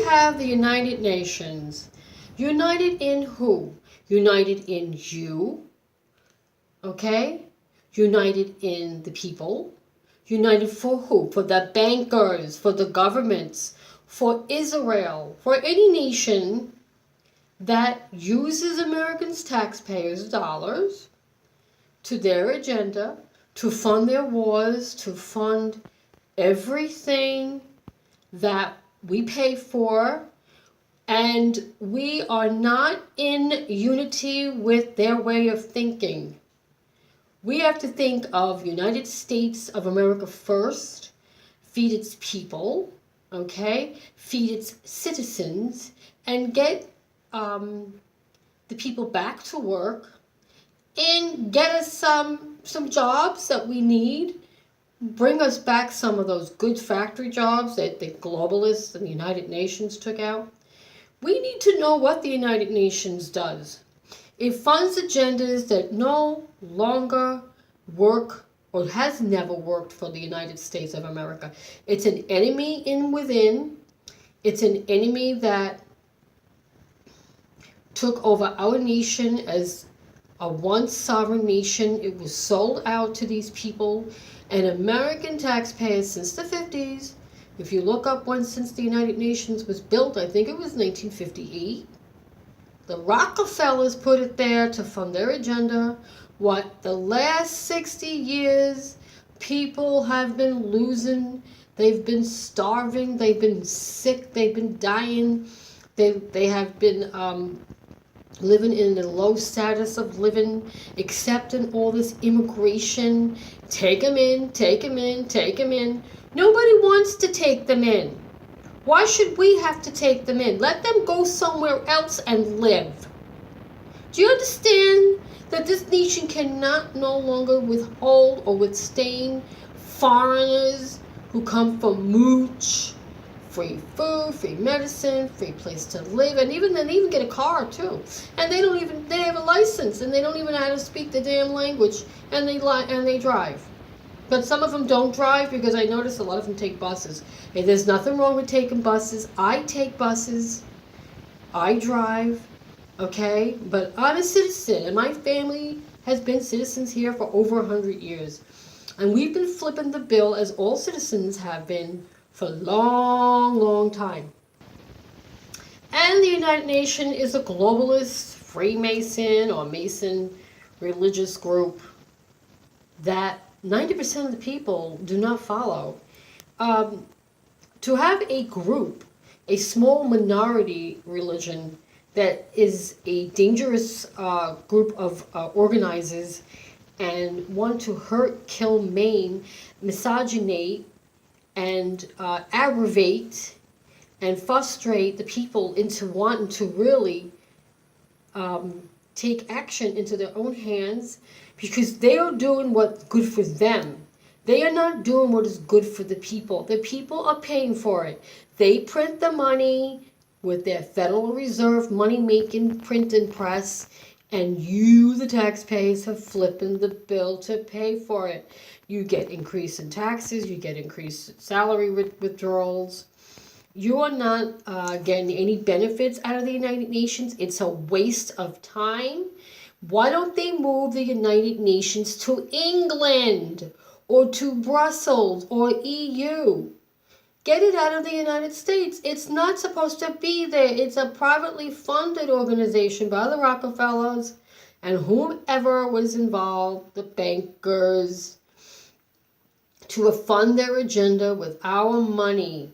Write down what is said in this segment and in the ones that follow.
have the United Nations. United in who? United in you, okay? United in the people. United for who? For the bankers, for the governments, for Israel, for any nation that uses Americans' taxpayers' dollars to their agenda, to fund their wars, to fund everything that we pay for, and we are not in unity with their way of thinking. We have to think of United States of America first, feed its people, okay, feed its citizens, and get the people back to work, and get us some jobs that we need. Bring us back some of those good factory jobs that the globalists and the United Nations took out. We need to know what the United Nations does. It funds agendas that no longer work or has never worked for the United States of America. It's an enemy in within. It's an enemy that took over our nation as a once sovereign nation. It was sold out to these people, and American taxpayers since the 50s, if you look up when since the United Nations was built, I think it was 1958, the Rockefellers put it there to fund their agenda. What, the last 60 years, people have been losing, they've been starving, they've been sick, they've been dying, they have been living in the low status of living, accepting all this immigration. Take them in, take them in, take them in. Nobody wants to take them in. Why should we have to take them in? Let them go somewhere else and live. Do you understand that this nation cannot no longer withhold or withstand foreigners who come from mooch? Free food, free medicine, free place to live, and they even get a car too. And they have a license, and they don't even know how to speak the damn language, and they drive. But some of them don't drive, because I notice a lot of them take buses. And there's nothing wrong with taking buses. I take buses. I drive. Okay? But I'm a citizen, and my family has been citizens here for over 100 years. And we've been flipping the bill, as all citizens have been, for a long, long time. And the United Nations is a globalist, Freemason, or Mason religious group that 90% of the people do not follow. To have a group, a small minority religion that is a dangerous group of organizers and want to hurt, kill, maim, misogynate, and aggravate and frustrate the people into wanting to really take action into their own hands, because they are doing what's good for them. They are not doing what is good for the people. The people are paying for it. They print the money with their Federal Reserve money-making printing press, and you, the taxpayers, have flipping the bill to pay for it. You get increase in taxes, you get increased salary withdrawals. You are not getting any benefits out of the United Nations. It's a waste of time. Why don't they move the United Nations to England or to Brussels or EU? Get it out of the United States. It's not supposed to be there. It's a privately funded organization by the Rockefellers and whomever was involved, the bankers, to fund their agenda with our money.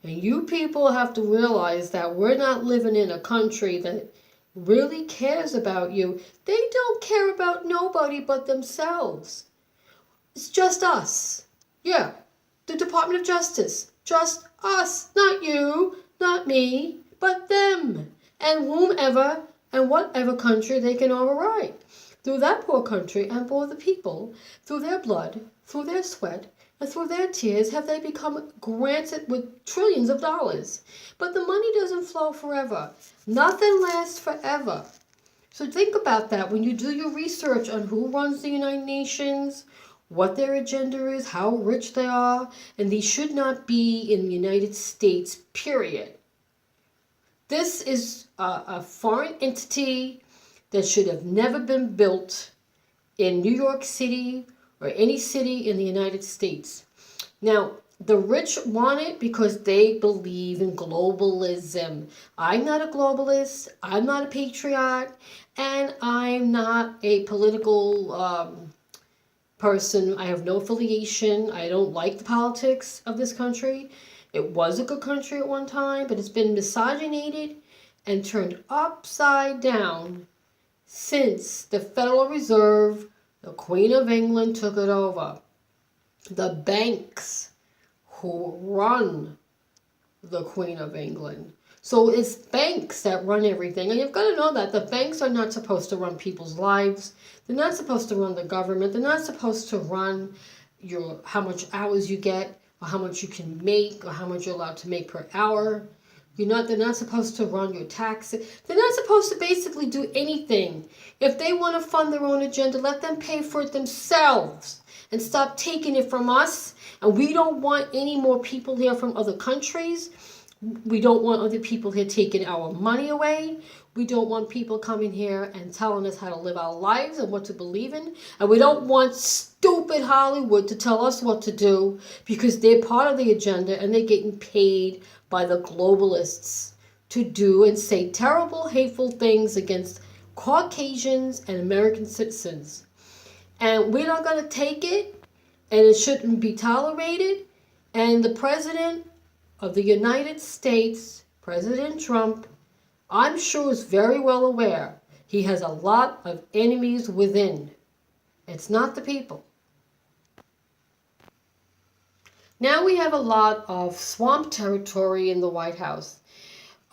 And you people have to realize that we're not living in a country that really cares about you. They don't care about nobody but themselves. It's just us. Yeah, the Department of Justice. Just us. Not you, not me, but them. And whomever and whatever country they can override. Through that poor country and for the people, through their blood, through their sweat, and through their tears have they become granted with trillions of dollars. But the money doesn't flow forever. Nothing lasts forever. So think about that when you do your research on who runs the United Nations, what their agenda is, how rich they are, and these should not be in the United States, period. This is a foreign entity that should have never been built in New York City or any city in the United States. Now, the rich want it because they believe in globalism. I'm not a globalist, I'm not a patriot, and I'm not a political person. I have no affiliation. I don't like the politics of this country. It was a good country at one time, but it's been misogynized and turned upside down since the Federal Reserve, the Queen of England, took it over. The banks who run the Queen of England. So it's banks that run everything. And you've got to know that the banks are not supposed to run people's lives. They're not supposed to run the government. They're not supposed to run your how much hours you get or how much you can make or how much you're allowed to make per hour. They're not supposed to run your taxes. They're not supposed to basically do anything. If they want to fund their own agenda, let them pay for it themselves and stop taking it from us. And we don't want any more people here from other countries. We don't want other people here taking our money away. We don't want people coming here and telling us how to live our lives and what to believe in. And we don't want stupid Hollywood to tell us what to do because they're part of the agenda and they're getting paid by the globalists to do and say terrible, hateful things against Caucasians and American citizens. And we're not going to take it, and it shouldn't be tolerated. And the president of the United States, President Trump, I'm sure is very well aware he has a lot of enemies within. It's not the people. Now we have a lot of swamp territory in the White House.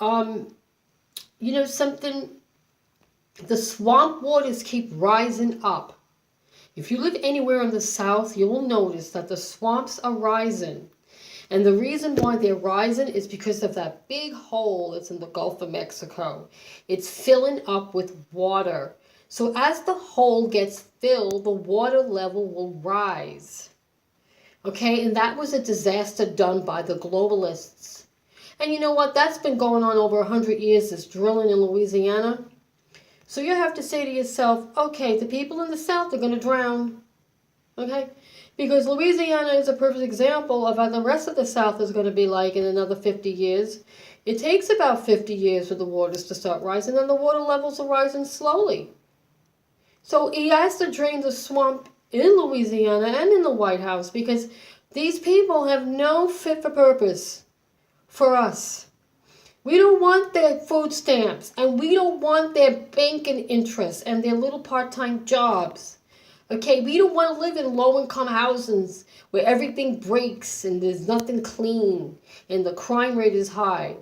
Something, the swamp waters keep rising up. If you live anywhere in the South, you will notice that the swamps are rising. And the reason why they're rising is because of that big hole that's in the Gulf of Mexico. It's filling up with water. So as the hole gets filled, the water level will rise. Okay, and that was a disaster done by the globalists. And you know what? That's been going on over 100 years, this drilling in Louisiana. So you have to say to yourself, okay, the people in the South are going to drown. Okay? Because Louisiana is a perfect example of how the rest of the South is going to be like in another 50 years. It takes about 50 years for the waters to start rising, and the water levels are rising slowly. So he has to drain the swamp in Louisiana and in the White House because these people have no fit for purpose for us. We don't want their food stamps, and we don't want their banking interests and their little part-time jobs. Okay, we don't want to live in low-income housings where everything breaks and there's nothing clean and the crime rate is high.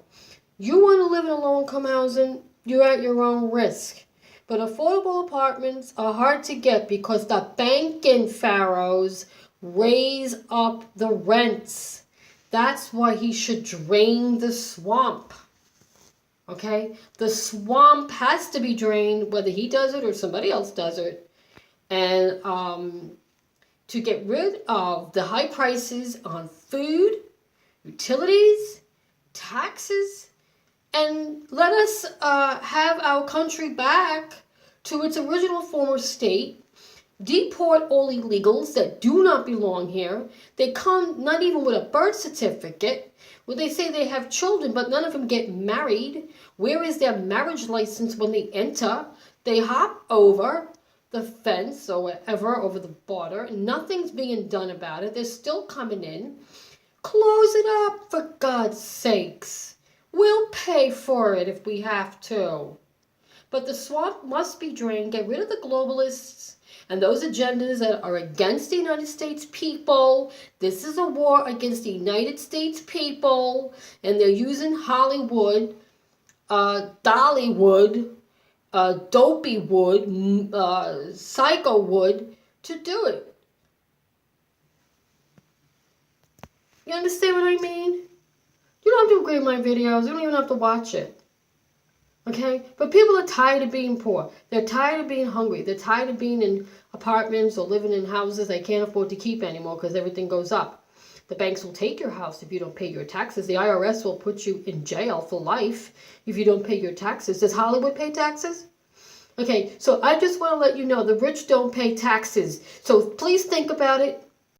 You want to live in a low-income housing, you're at your own risk. But affordable apartments are hard to get because the banking pharaohs raise up the rents. That's why he should drain the swamp. Okay? The swamp has to be drained, whether he does it or somebody else does it. And to get rid of the high prices on food, utilities, taxes, and let us have our country back to its original former state. Deport all illegals that do not belong here. They come not even with a birth certificate, where they say they have children, but none of them get married. Where is their marriage license when they enter? They hop over the fence or whatever, over the border, and nothing's being done about it. They're still coming in. Close it up, for God's sakes. We'll pay for it if we have to. But the swamp must be drained. Get rid of the globalists and those agendas that are against the United States people. This is a war against the United States people, and they're using Hollywood, Dollywood, Dopeywood, Psycho Wood to do it. You understand what I mean? You don't have to agree with my videos. You don't even have to watch it. Okay? But people are tired of being poor. They're tired of being hungry. They're tired of being in apartments or living in houses they can't afford to keep anymore because everything goes up. The banks will take your house if you don't pay your taxes. The IRS will put you in jail for life if you don't pay your taxes. Does Hollywood pay taxes? Okay, so I just want to let you know the rich don't pay taxes. So please think about it.